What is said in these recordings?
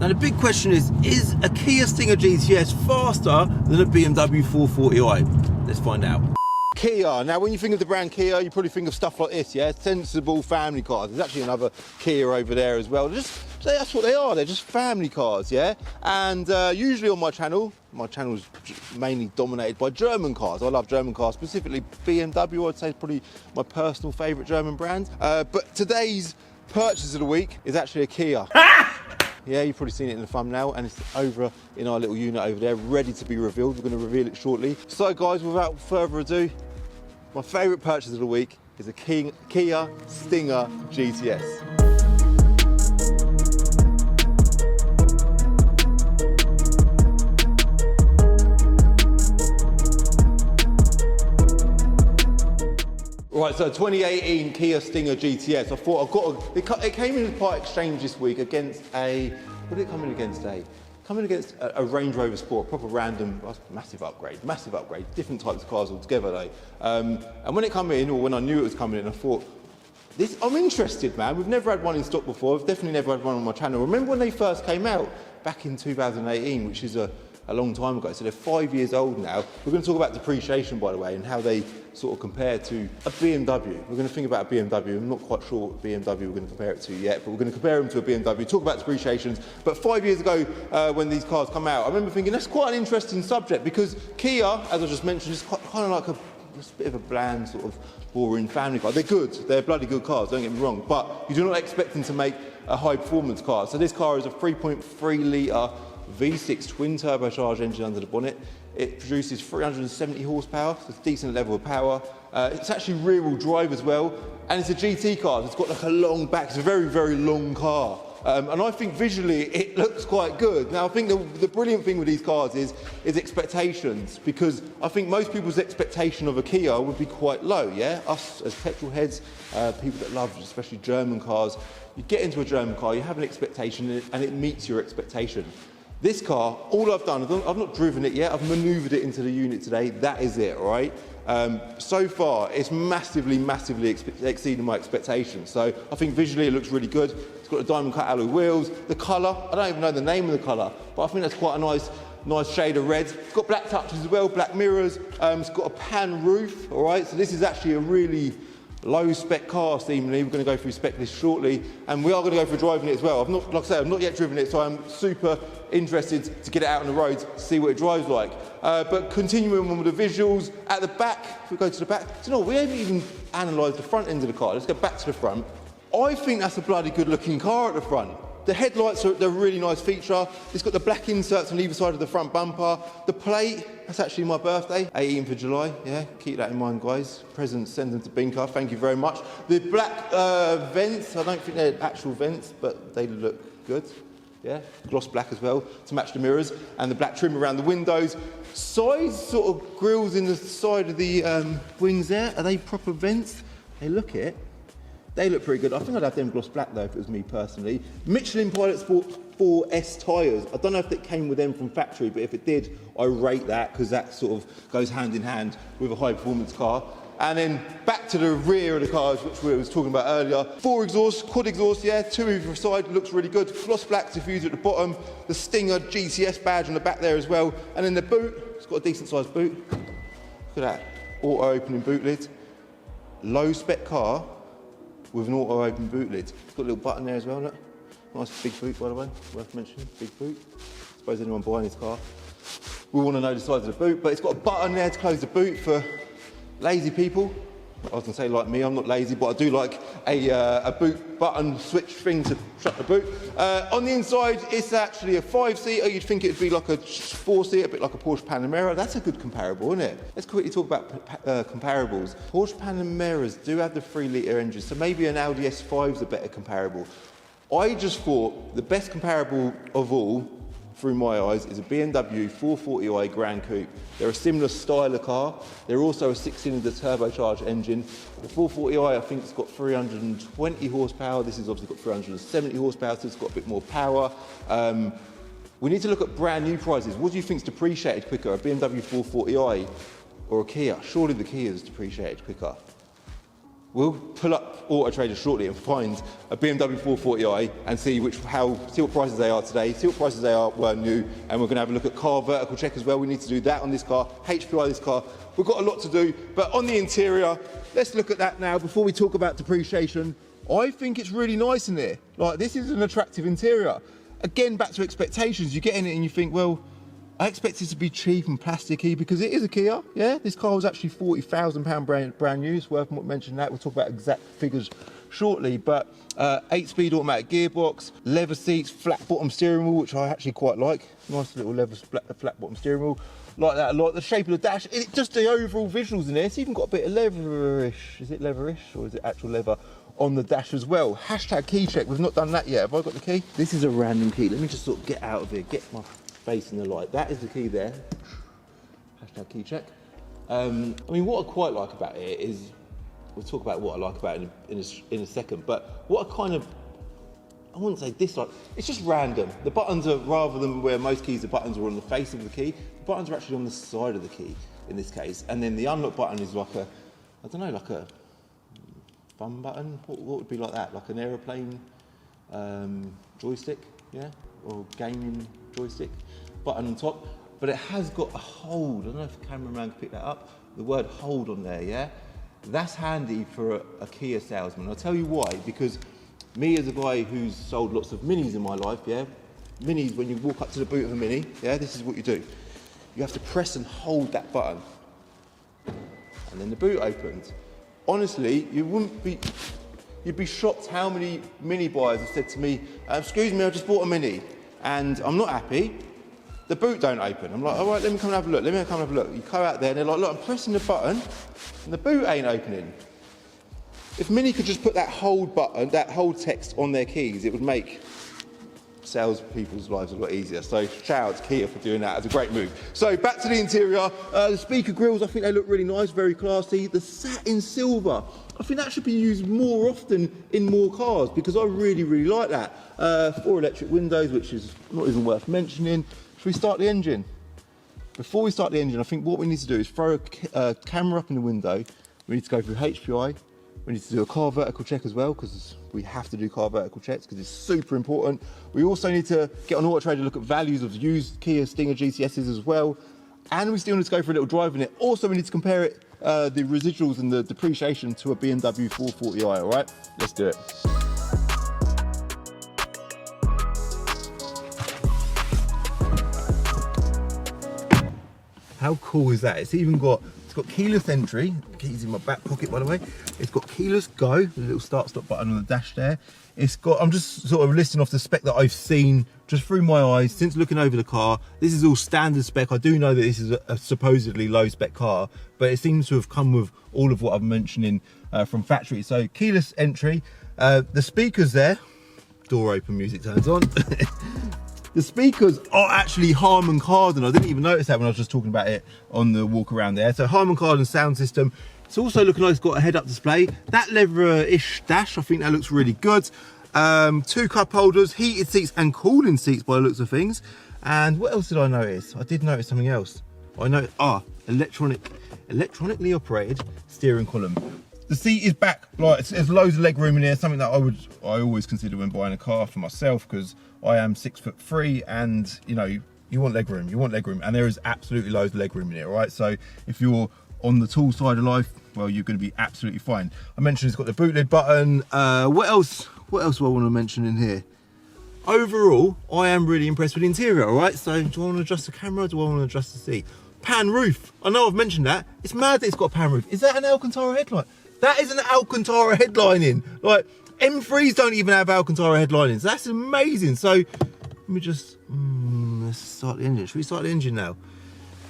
Now the big question is a Kia Stinger GTS faster than a BMW 440i? Let's find out. Kia. Now, when you think of the brand Kia, you probably think of stuff like this, yeah? Sensible family cars. There's actually another Kia over there as well. That's what they are. They're just family cars, yeah? And usually on my channel is mainly dominated by German cars. I love German cars, specifically BMW. I'd say it's probably my personal favourite German brand. But today's purchase of the week is actually a Kia. Yeah, you've probably seen it in the thumbnail, and it's over in our little unit over there, ready to be revealed. We're going to reveal it shortly. So guys, without further ado, my favourite purchase of the week is a Kia Stinger GTS. Right, so 2018 Kia Stinger GTS. I thought it came in part exchange this week against what did it come in against? Coming against a Range Rover Sport, proper random, massive upgrade, different types of cars altogether though. And when it came in, or when I knew it was coming in, I thought, I'm interested, man. We've never had one in stock before. I've definitely never had one on my channel. Remember when they first came out back in 2018, which is a long time ago, so they're 5 years old now. We're going to talk about depreciation, by the way, and how they sort of compare to a BMW. We're going to think about a BMW. I'm not quite sure what BMW we're going to compare it to yet, but we're going to compare them to a BMW, talk about depreciations. But 5 years ago, when these cars come out, I remember thinking that's quite an interesting subject, because Kia, as I just mentioned, is kind of like a bit of a bland, sort of boring family car. They're good. They're bloody good cars, don't get me wrong, but you do not expect them to make a high performance car. So this car is a 3.3 litre V6 twin turbocharged engine under the bonnet. It produces 370 horsepower, so it's a decent level of power. It's actually rear wheel drive as well, and it's a GT car. It's got like a long back. It's a very, very long car. And I think visually it looks quite good. Now I think the brilliant thing with these cars is expectations, because I think most people's expectation of a Kia would be quite low, yeah? Us as petrol heads, people that love especially German cars, you get into a German car, you have an expectation and it meets your expectation. This car, all I've done, I've not driven it yet, I've manoeuvred it into the unit today, that is it, all right? So far, it's massively exceeding my expectations. So I think visually it looks really good. It's got the diamond cut alloy wheels, the colour, I don't even know the name of the colour, but I think that's quite a nice shade of red. It's got black touches as well, black mirrors, it's got a pan roof, all right? So this is actually a really low spec car, seemingly. We're going to go through spec list shortly, and we are going to go for driving it as well. Like I say, I've not yet driven it, so I'm super interested to get it out on the roads, see what it drives like. But continuing on with the visuals, at the back, if we go to the back, do you know what, we haven't even analysed the front end of the car. Let's go back to the front. I think that's a bloody good looking car at the front. The headlights they're a really nice feature. It's got the black inserts on either side of the front bumper. The plate, that's actually my birthday, 18th of July. Yeah, keep that in mind, guys. Presents, send them to Binker. Thank you very much. The black vents, I don't think they're actual vents, but they look good. Yeah, gloss black as well to match the mirrors, and the black trim around the windows. Side sort of grills in the side of the wings there. Are they proper vents? They look it. They look pretty good. I think I'd have them gloss black though if it was me personally. Michelin Pilot Sport 4S tyres. I don't know if it came with them from factory, but if it did, I rate that, because that sort of goes hand in hand with a high performance car. And then back to the rear of the cars, which we was talking about earlier. 4 exhausts, quad exhaust, yeah, 2 either side, looks really good. Gloss black diffuser at the bottom, the Stinger GTS badge on the back there as well. And then the boot, it's got a decent sized boot. Look at that, auto opening boot lid. Low spec car with an auto open boot lid. It's got a little button there as well, look. Nice big boot, by the way, worth mentioning, big boot. I suppose anyone buying this car will want to know the size of the boot, but it's got a button there to close the boot for lazy people. I was going to say like me, I'm not lazy, but I do like a boot button switch thing to shut the boot. On the inside, it's actually a 5-seater. You'd think it'd be like a 4-seater, a bit like a Porsche Panamera. That's a good comparable, isn't it? Let's quickly talk about comparables. Porsche Panameras do have the 3-litre engines, so maybe an Audi S5 is a better comparable. I just thought the best comparable of all, through my eyes, is a BMW 440i Grand Coupe. They're a similar style of car. They're also a 6-cylinder turbocharged engine. The 440i, I think, it's got 320 horsepower. This has obviously got 370 horsepower, so it's got a bit more power. We need to look at brand new prices. What do you think is depreciated quicker, a BMW 440i or a Kia? Surely the Kia is depreciated quicker. We'll pull up Auto Trader shortly and find a BMW 440i and see what prices they are today, see what prices they were new, and we're going to have a look at car vertical check as well. We need to do that on this car, HPI this car. We've got a lot to do, but on the interior, let's look at that now before we talk about depreciation. I think it's really nice in there. Like, this is an attractive interior. Again, back to expectations. You get in it and you think, well, I expect it to be cheap and plasticky because it is a Kia. Yeah, this car was actually £40,000 brand new. It's worth mentioning that. We'll talk about exact figures shortly. But 8-speed automatic gearbox, leather seats, flat bottom steering wheel, which I actually quite like. Nice little leather flat bottom steering wheel. Like that a lot. The shape of the dash, just the overall visuals in there. It's even got a bit of leatherish. Is it leatherish or is it actual leather on the dash as well? Hashtag key check. We've not done that yet. Have I got the key? This is a random key. Let me just sort of get out of here. Get my face in the light. That is the key there. Hashtag key check. I mean, what I quite like about it is, we'll talk about what I like about it in a second, but what I wouldn't say dislike, it's just random. The buttons are, rather than where most keys, the buttons are on the face of the key, the buttons are actually on the side of the key in this case. And then the unlock button is like a, I don't know, like a thumb button? What would be like that? Like an aeroplane joystick, yeah? Or gaming joystick button on top. But it has got a hold. I don't know if the cameraman can pick that up. The word hold on there, yeah? That's handy for a Kia salesman. I'll tell you why, because me as a guy who's sold lots of Minis in my life, yeah? Minis, when you walk up to the boot of a Mini, yeah, this is what you do. You have to press and hold that button. And then the boot opens. Honestly, you'd be shocked how many Mini buyers have said to me, excuse me, I just bought a Mini and I'm not happy. The boot don't open. I'm like, all right, let me come and have a look. You go out there and they're like, look, I'm pressing the button and the boot ain't opening. If Mini could just put that hold button, that hold text on their keys, it would make salespeople's lives a lot easier. So shout out to Kia for doing that. It's a great move. So back to the interior. The speaker grills, I think they look really nice, very classy. The satin silver, I think that should be used more often in more cars because I really, really like that. 4 electric windows, which is not even worth mentioning. Should we start the engine? Before we start the engine, I think what we need to do is throw a camera up in the window. We need to go through HPI. We need to do a car vertical check as well because we have to do car vertical checks because it's super important. We also need to get on Auto Trader, look at values of used Kia Stinger GTSs as well. And we still need to go for a little drive in it. Also, we need to compare it, the residuals and the depreciation to a BMW 440i, all right? Let's do it. How cool is that? It's got keyless entry. The key's in my back pocket, by the way. It's got keyless go, the little start-stop button on the dash there. It's got, I'm just sort of listing off the spec that I've seen just through my eyes since looking over the car. This is all standard spec. I do know that this is a supposedly low spec car, but it seems to have come with all of what I'm mentioning from factory. So keyless entry, the speakers there, door open, music turns on. The speakers are actually Harman Kardon. I didn't even notice that when I was just talking about it on the walk around there. So Harman Kardon sound system. It's also looking like it's got a head-up display. That leather-ish dash, I think that looks really good. 2 cup holders, heated seats and cooling seats by the looks of things. And what else did I notice? I did notice something else. I noticed, electronically operated steering column. The seat is back, like there's loads of leg room in here, something that I always consider when buying a car for myself because I am 6'3" and you know, you want leg room, and there is absolutely loads of leg room in here, right? So if you're on the tall side of life, well, you're going to be absolutely fine. I mentioned it's got the boot lid button. What else do I want to mention in here? Overall, I am really impressed with the interior, all right? So do I want to adjust the camera? Do I want to adjust the seat? Pan roof. I know I've mentioned that. It's mad that it's got a pan roof. Is that an Alcantara headlight? That is an Alcantara headlining. Like, M3s don't even have Alcantara headlinings. That's amazing. So, let me just, let's start the engine. Should we start the engine now?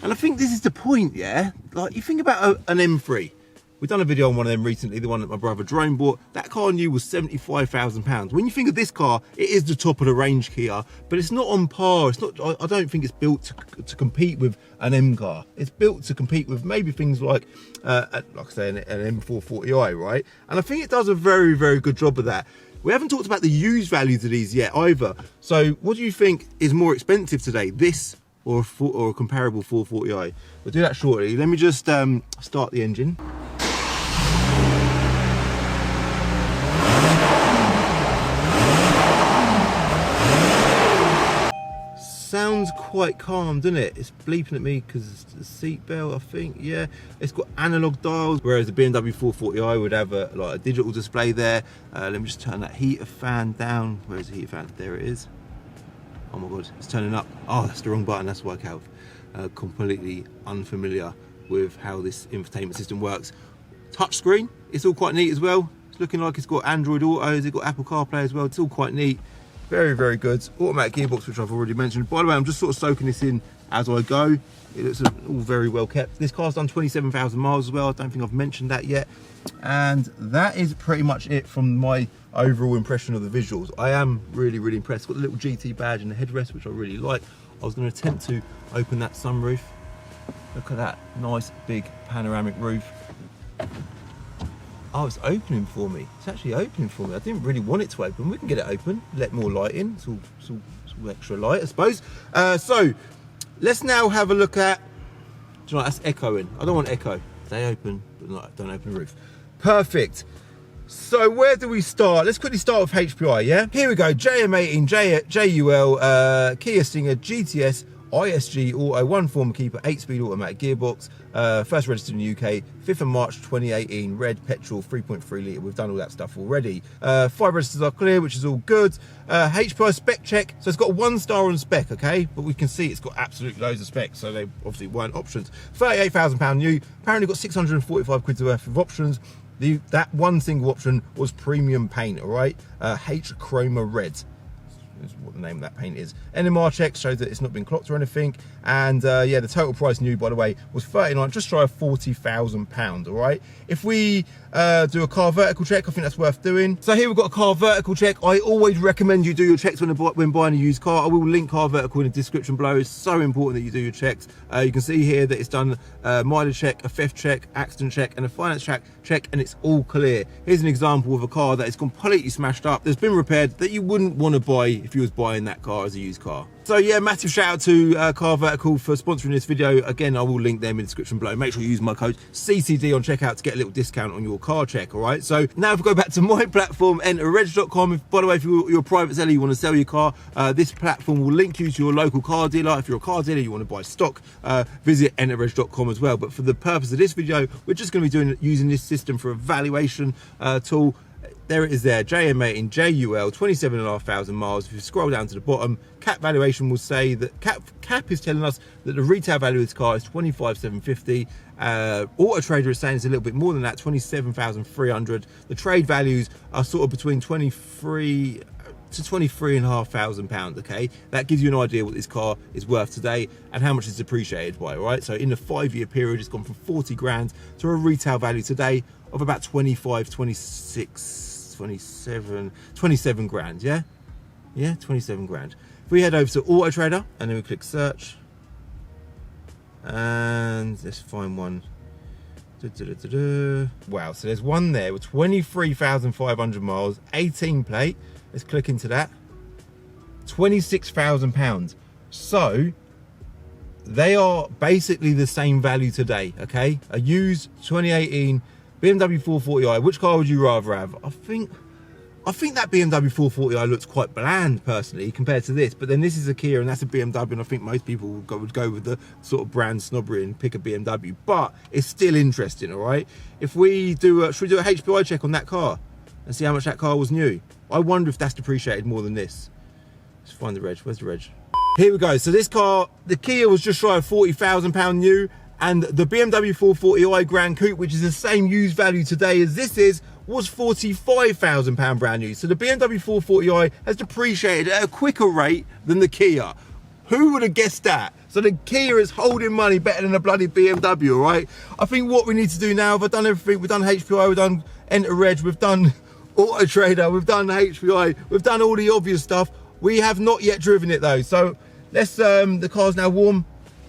And I think this is the point, yeah? Like, you think about an M3. We've done a video on one of them recently, the one that my brother Drone bought. That car new was £75,000. When you think of this car, it is the top of the range Kia, but it's not on par. It's not. I don't think it's built to compete with an M car. It's built to compete with maybe things like I say, an M440i, right? And I think it does a very, very good job of that. We haven't talked about the used values of these yet either. So what do you think is more expensive today, this or a comparable 440i? We'll do that shortly. Let me just start the engine. sounds quite calm, doesn't it? It's bleeping at me because it's the seat belt, I think. Yeah, it's got analog dials, whereas the BMW 440i would have like a digital display there. Let me just turn that heater fan down. Where's the heater fan? There it is. Oh my god, it's turning up. Oh, that's the wrong button. That's why I can't. Completely unfamiliar with how this infotainment system works. Touchscreen, it's all quite neat as well. It's looking like it's got Android Auto, it's got Apple CarPlay as well. It's all quite neat. Very, very good. Automatic gearbox, which I've already mentioned. By the way, I'm just sort of soaking this in as I go. It looks all very well kept. This car's done 27,000 miles as well. I don't think I've mentioned that yet. And that is pretty much it from my overall impression of the visuals. I am really, really impressed. Got the little GT badge and the headrest, which I really like. I was going to attempt to open that sunroof. Look at that nice big panoramic roof. Oh, it's opening for me. It's actually opening for me. I didn't really want it to open. We can get it open, let more light in. It's all extra light, I suppose. So let's now have a look at, do you know what, that's echoing. I don't want echo. They open, but not, don't open the roof. Perfect. So where do we start? Let's quickly start with HPI, yeah? Here we go, JM18, JUL, Kia Stinger GTS, ISG Auto, one former keeper, 8-speed automatic gearbox, first registered in the UK, 5th of March 2018, red, petrol, 3.3 litre. We've done all that stuff already. 5 registers are clear, which is all good. HPI spec check, so it's got 1 star on spec, okay? But we can see it's got absolutely loads of specs, so they obviously weren't options. £38,000 new, apparently got 645 quid worth of options. That one single option was premium paint, all right? H Chroma Red is what the name of that paint is. NMR check shows that it's not been clocked or anything. And yeah, the total price new, by the way, was 39, just shy of £40,000, all right? If we do a car vertical check, I think that's worth doing. So here we've got a car vertical check. I always recommend you do your checks when buying a used car. I will link car vertical in the description below. It's so important that you do your checks. You can see here that it's done mileage check, a theft check, accident check, and a finance check, and it's all clear. Here's an example of a car that is completely smashed up, that's been repaired, that you wouldn't want to buy if you was buying that car as a used car. So yeah, massive shout out to Car Vertical for sponsoring this video. Again, I will link them in the description below. Make sure you use my code CCD on checkout to get a little discount on your car check, all right? So now if we go back to my platform, enter reg.com. By the way, if you're a private seller, you want to sell your car, this platform will link you to your local car dealer. If you're a car dealer, you want to buy stock, visit enterreg.com as well. But for the purpose of this video, we're just going to be using this system for a valuation tool. There it is there, JM18, JUL, 27,500 miles. If you scroll down to the bottom, cap valuation will say that cap is telling us that the retail value of this car is 25,750. Auto Trader is saying it's a little bit more than that, 27,300. The trade values are sort of between 23 to 23,500 pounds, okay? That gives you an idea what this car is worth today and how much it's depreciated by, right? So in the 5-year period, it's gone from 40 grand to a retail value today of about 25, 26, 27 grand, yeah? Yeah, 27 grand. If we head over to Auto Trader and then we click search, and let's find one. Wow, so there's one there with 23,500 miles, 18 plate. Let's click into that. £26,000. So they are basically the same value today, okay? A used 2018 BMW 440i. Which car would you rather have? I think that BMW 440i looks quite bland personally compared to this, but then this is a Kia and that's a BMW, and I think most people would go with the sort of brand snobbery and pick a BMW, but it's still interesting, all right? If we do, should we do a HPI check on that car and see how much that car was new? I wonder if that's depreciated more than this. Let's find the reg. Where's the reg? Here we go. So this car, the Kia was just shy of £40,000 new, and the BMW 440i Grand Coupe, which is the same used value today as this is, was £45,000 brand new. So the BMW 440i has depreciated at a quicker rate than the Kia. Who would have guessed that? So the Kia is holding money better than a bloody BMW, all right? I think what we need to do now, we've done everything. We've done HPI, we've done Enter Reg, we've done Auto Trader, we've done HPI, we've done all the obvious stuff. We have not yet driven it though. So let's, the car's now warm.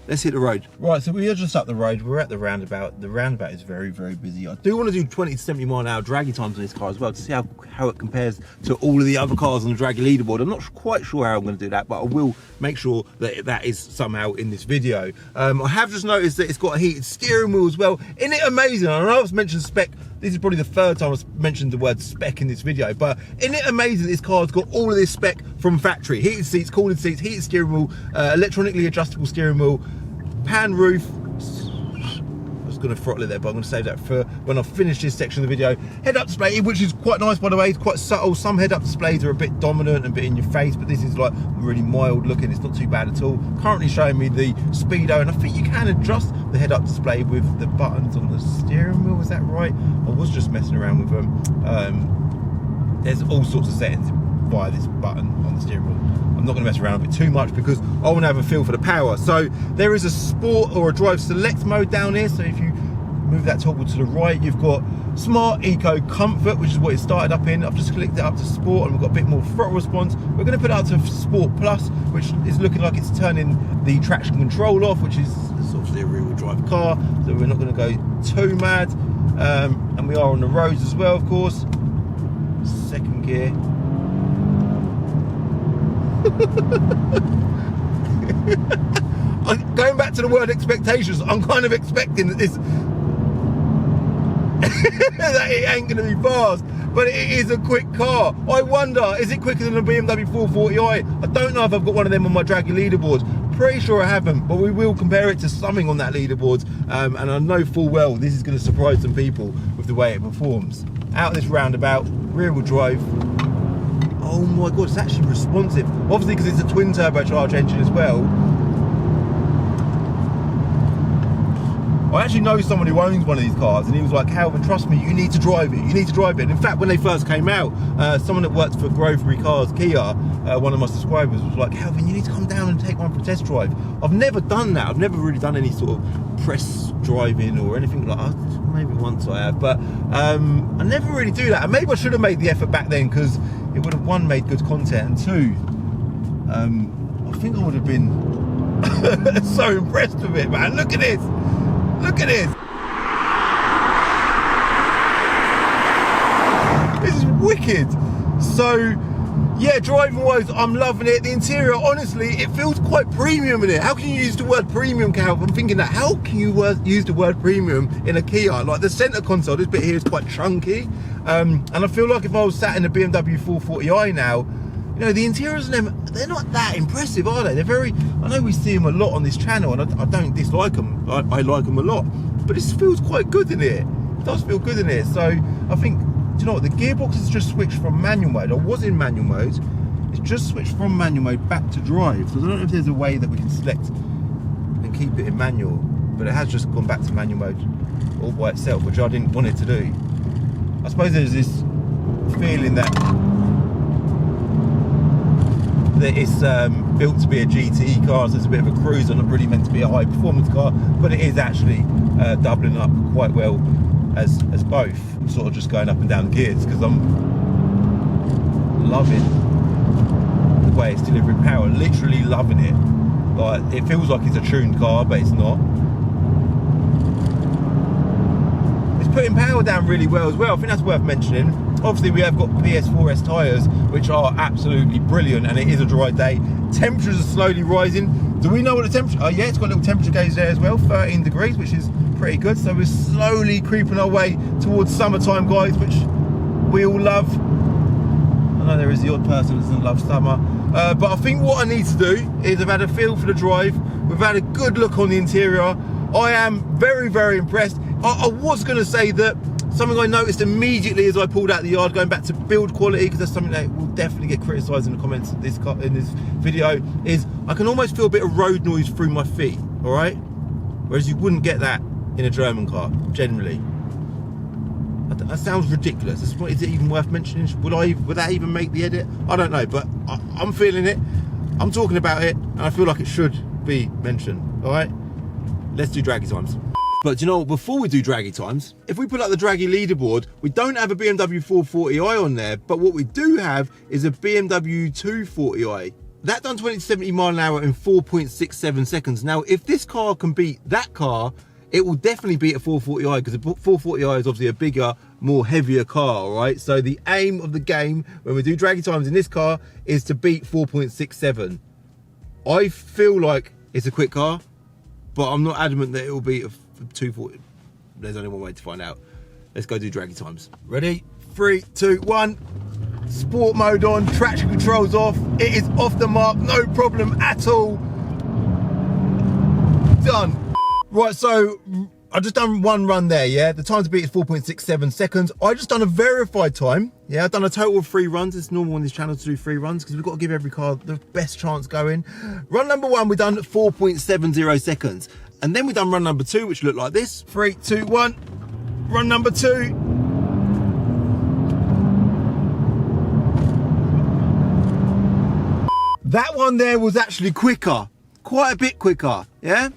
let's hit the road. Right, so we are just up the road. We're at the roundabout. The roundabout is very, very busy. I do want to do 20 to 70 mile an hour draggy times on this car as well to see how it compares to all of the other cars on the draggy leaderboard. I'm not quite sure how I'm going to do that, but I will make sure that that is somehow in this video. I have just noticed that it's got a heated steering wheel as well. Isn't it amazing? I know I've mentioned spec. This is probably the third time I've mentioned the word spec in this video, but isn't it amazing this car's got all of this spec from factory? Heated seats, cooling seats, heated steering wheel, electronically adjustable steering wheel, pan roof. I was going to throttle it there, but I'm going to save that for when I finish this section of the video. Head-up display, which is quite nice, by the way. It's quite subtle. Some head-up displays are a bit dominant and a bit in your face, but this is like really mild looking. It's not too bad at all. Currently showing me the speedo, and I think you can adjust the head-up display with the buttons on the steering wheel. Is that right? I was just messing around with them. There's all sorts of settings via this button on the steering wheel. I'm not going to mess around with it too much because I want to have a feel for the power. So there is a sport or a drive select mode down here. So if you move that toggle to the right, you've got smart, eco, comfort, which is what it started up in. I've just clicked it up to sport and we've got a bit more throttle response. We're going to put it up to sport plus, which is looking like it's turning the traction control off, which is obviously a rear-wheel drive car. So we're not going to go too mad. And we are on the roads as well, of course. Second gear. Going back to the word expectations, I'm kind of expecting that this that it ain't going to be fast, but it is a quick car. I wonder, is it quicker than a BMW 440i? I don't know if I've got one of them on my draggy leaderboards. Pretty sure I haven't, but we will compare it to something on that leaderboard, and I know full well this is going to surprise some people with the way it performs. Out of this roundabout, rear-wheel drive. Oh my god, it's actually responsive. Obviously because it's a twin turbocharged engine as well. I actually know someone who owns one of these cars, and he was like, Calvin, trust me, you need to drive it, you need to drive it. And in fact, when they first came out, someone that works for Grocery Cars, Kia, one of my subscribers was like, Calvin, you need to come down and take one for a test drive. I've never done that. I've never really done any sort of press driving or anything like that. Maybe once I have, but I never really do that. And maybe I should have made the effort back then, because it would have, one, made good content, and two, I think I would have been so impressed with it, man. Look at this. Look at this. This is wicked. So, yeah, driving wise, I'm loving it. The interior, honestly, it feels quite premium in it. How can you use the word premium, Cal? I'm thinking that, how can you use the word premium in a Kia? Like the center console, this bit here is quite chunky. And I feel like if I was sat in a BMW 440i now, you know, the interiors of them, they're not that impressive, are they? They're very, I know we see them a lot on this channel, and I don't dislike them. I like them a lot. But this feels quite good in it. It does feel good in it. So I think, do you know what? The gearbox has just switched from manual mode. I was in manual mode. It's just switched from manual mode back to drive. So I don't know if there's a way that we can select and keep it in manual. But it has just gone back to manual mode all by itself, which I didn't want it to do. I suppose there's this feeling that it's built to be a GTE car, so it's a bit of a cruiser, not really meant to be a high performance car, but it is actually doubling up quite well as both. I'm sort of just going up and down the gears because I'm loving the way it's delivering power, literally loving it. Like, it feels like it's a tuned car, but it's not. It's putting power down really well as well. I think that's worth mentioning. Obviously we have got PS4S tyres, which are absolutely brilliant, and it is a dry day. Temperatures are slowly rising. Do we know what the temperature? Oh yeah, it's got a little temperature gauge there as well, 13 degrees, which is pretty good. So we're slowly creeping our way towards summertime, guys, which we all love. I know there is the odd person that doesn't love summer, but I think what I need to do is, I've had a feel for the drive, we've had a good look on the interior. I am very, very impressed. I was going to say that something I noticed immediately as I pulled out the yard, going back to build quality, because that's something that will definitely get criticised in the comments of in this video, is I can almost feel a bit of road noise through my feet, all right? Whereas you wouldn't get that in a German car, generally. That sounds ridiculous. Is it even worth mentioning? Would that even make the edit? I don't know, but I'm feeling it. I'm talking about it, and I feel like it should be mentioned, all right? Let's do draggy times. But you know what, before we do draggy times, if we put up the draggy leaderboard, we don't have a BMW 440i on there, but what we do have is a BMW 240i. that done 20 to 70 mile an hour in 4.67 seconds. Now, if this car can beat that car, it will definitely beat a 440i, because the 440i is obviously a bigger, more heavier car, right? So the aim of the game when we do draggy times in this car is to beat 4.67. I feel like it's a quick car, but I'm not adamant that it will beat a 240. There's only one way to find out. Let's go do draggy times. Ready? 3, 2, 1. Sport mode on, traction controls off. It is off the mark, no problem at all. Done. Right, so I've just done one run there, yeah? The time to beat is 4.67 seconds. I just done a verified time, yeah? I've done a total of 3 runs. It's normal on this channel to do 3 runs because we've got to give every car the best chance going. Run number 1, we've done 4.70 seconds. And then we've done run number 2, which looked like this. 3, 2, 1. Run number 2. That one there was actually quicker, quite a bit quicker, yeah?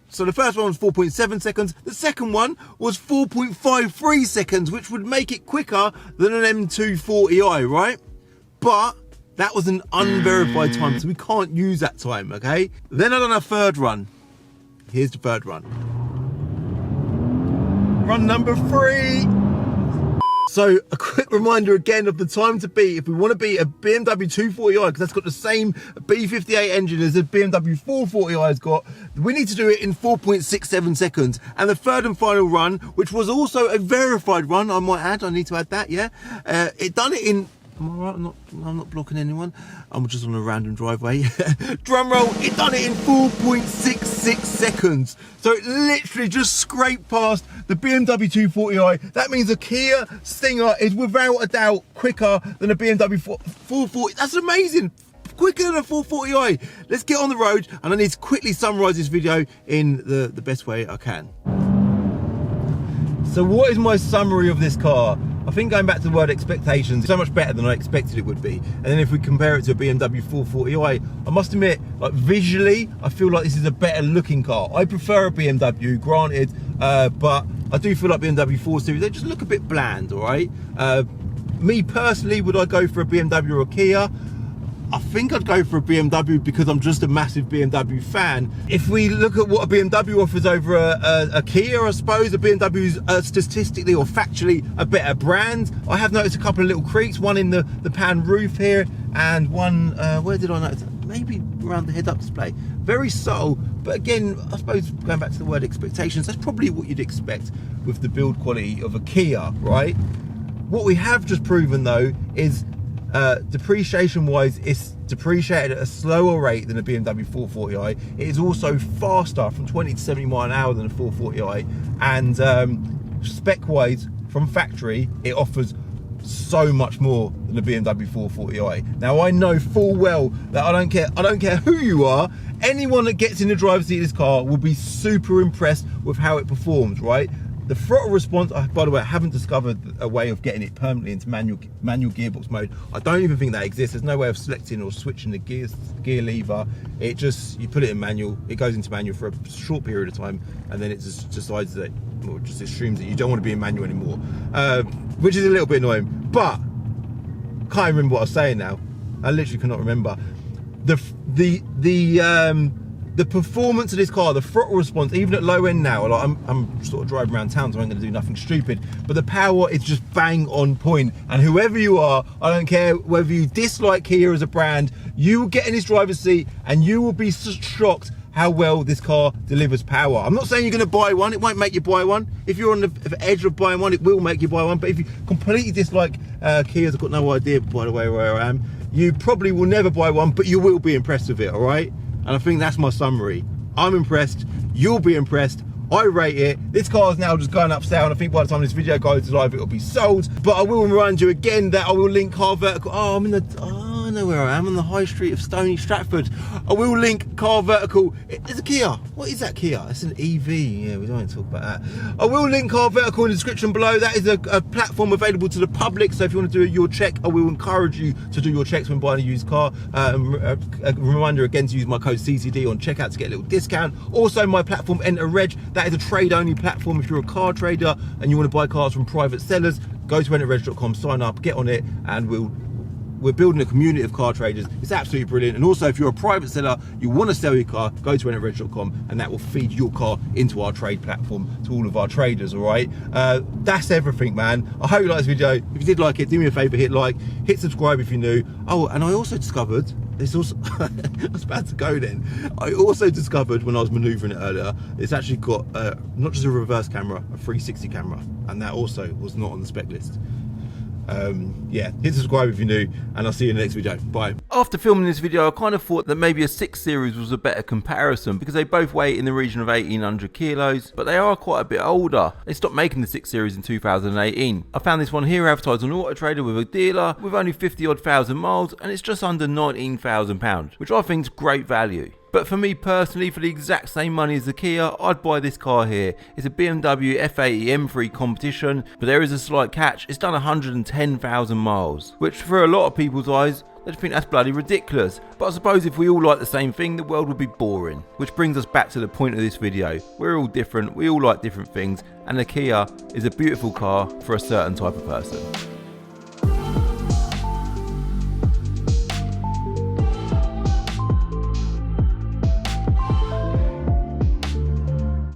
So the first one was 4.7 seconds. The second one was 4.53 seconds, which would make it quicker than an M240i, right? But that was an unverified time, so we can't use that time, okay? Then I done a third run. Here's the third run. Run number 3. So a quick reminder again of the time to beat if we want to beat a BMW 240i, because that's got the same B58 engine as the BMW 440i has got. We need to do it in 4.67 seconds. And the third and final run, which was also a verified run, I might add, I need to add that, yeah? It done it in, am I right? I'm not blocking anyone. I'm just on a random driveway. Drum roll, it done it in 4.66 seconds. So it literally just scraped past the BMW 240i. That means the Kia Stinger is without a doubt quicker than a BMW 440. That's amazing. Quicker than a 440i. Let's get on the road, and I need to quickly summarize this video in the best way I can. So what is my summary of this car? I think going back to the word expectations, so much better than I expected it would be. And then if we compare it to a BMW 440i, I must admit, like visually, I feel like this is a better looking car. I prefer a BMW, granted, but I do feel like BMW 4 Series, they just look a bit bland, all right? Me personally, would I go for a BMW or a Kia? I think I'd go for a BMW because I'm just a massive BMW fan. If we look at what a BMW offers over a Kia, I suppose, a BMW is statistically or factually a better brand. I have noticed a couple of little creaks, one in the pan roof here, and one, where did I notice? Maybe around the head-up display. Very subtle, but again, I suppose going back to the word expectations, that's probably what you'd expect with the build quality of a Kia, right? What we have just proven though is depreciation wise, it's depreciated at a slower rate than a BMW 440i. It is also faster from 20 to 70 mile an hour than a 440i, and spec wise from factory it offers so much more than a BMW 440i. Now I know full well that I don't care who you are, anyone that gets in the driver's seat of this car will be super impressed with how it performs, right? The throttle response, by the way, I haven't discovered a way of getting it permanently into manual gearbox mode. I don't even think that exists. There's no way of selecting or switching the gear lever. It just, you put it in manual, it goes into manual for a short period of time, and then it just decides that, or just assumes that you don't want to be in manual anymore, which is a little bit annoying. But can't remember what I was saying now. I literally cannot remember. The performance of this car, the throttle response, even at low end now, like I'm sort of driving around town, so I'm going to do nothing stupid, but the power is just bang on point. And whoever you are, I don't care whether you dislike Kia as a brand, you will get in this driver's seat and you will be shocked how well this car delivers power. I'm not saying you're going to buy one, it won't make you buy one. If you're on the edge of buying one, it will make you buy one. But if you completely dislike Kias, I've got no idea, by the way, where I am, you probably will never buy one, but you will be impressed with it, all right? And I think that's my summary. I'm impressed, you'll be impressed, I rate it. This car is now just going up sale, and I think by the time this video goes live, it'll be sold. But I will remind you again that I will link Car Vertical. Oh, I know where I am, on the high street of Stony Stratford. I will link Car Vertical. It's a Kia. What is that Kia? It's an EV. Yeah, we don't want to talk about that. I will link Car Vertical in the description below. That is a platform available to the public. So if you want to do your check, I will encourage you to do your checks when buying a used car. A reminder again to use my code CCD on checkout to get a little discount. Also, my platform, Enter Reg. That is a trade-only platform. If you're a car trader and you want to buy cars from private sellers, go to enterreg.com, sign up, get on it, and we'll we're building a community of car traders. It's absolutely brilliant. And also, if you're a private seller, you want to sell your car, go to rentitredge.com, and that will feed your car into our trade platform to all of our traders. All right, that's everything, man. I hope you like this video. If you did like it, do me a favor, hit like, hit subscribe if you're new. Oh, and I also discovered there's also I was about to go then. I also discovered when I was maneuvering it earlier, it's actually got not just a reverse camera, a 360 camera, and that also was not on the spec list. Yeah, hit subscribe if you're new, and I'll see you in the next video. Bye. After filming this video, I kind of thought that maybe a 6 Series was a better comparison, because they both weigh in the region of 1800 kilos, but they are quite a bit older. They stopped making the 6 Series in 2018. I found this one here advertised on Auto Trader with a dealer with only 50 odd thousand miles, and it's just under £19,000, which I think is great value. But for me personally, for the exact same money as the Kia, I'd buy this car here. It's a BMW F80 M3 competition, but there is a slight catch. It's done 110,000 miles, which for a lot of people's eyes, they'd think that's bloody ridiculous. But I suppose if we all like the same thing, the world would be boring. Which brings us back to the point of this video. We're all different, we all like different things, and the Kia is a beautiful car for a certain type of person.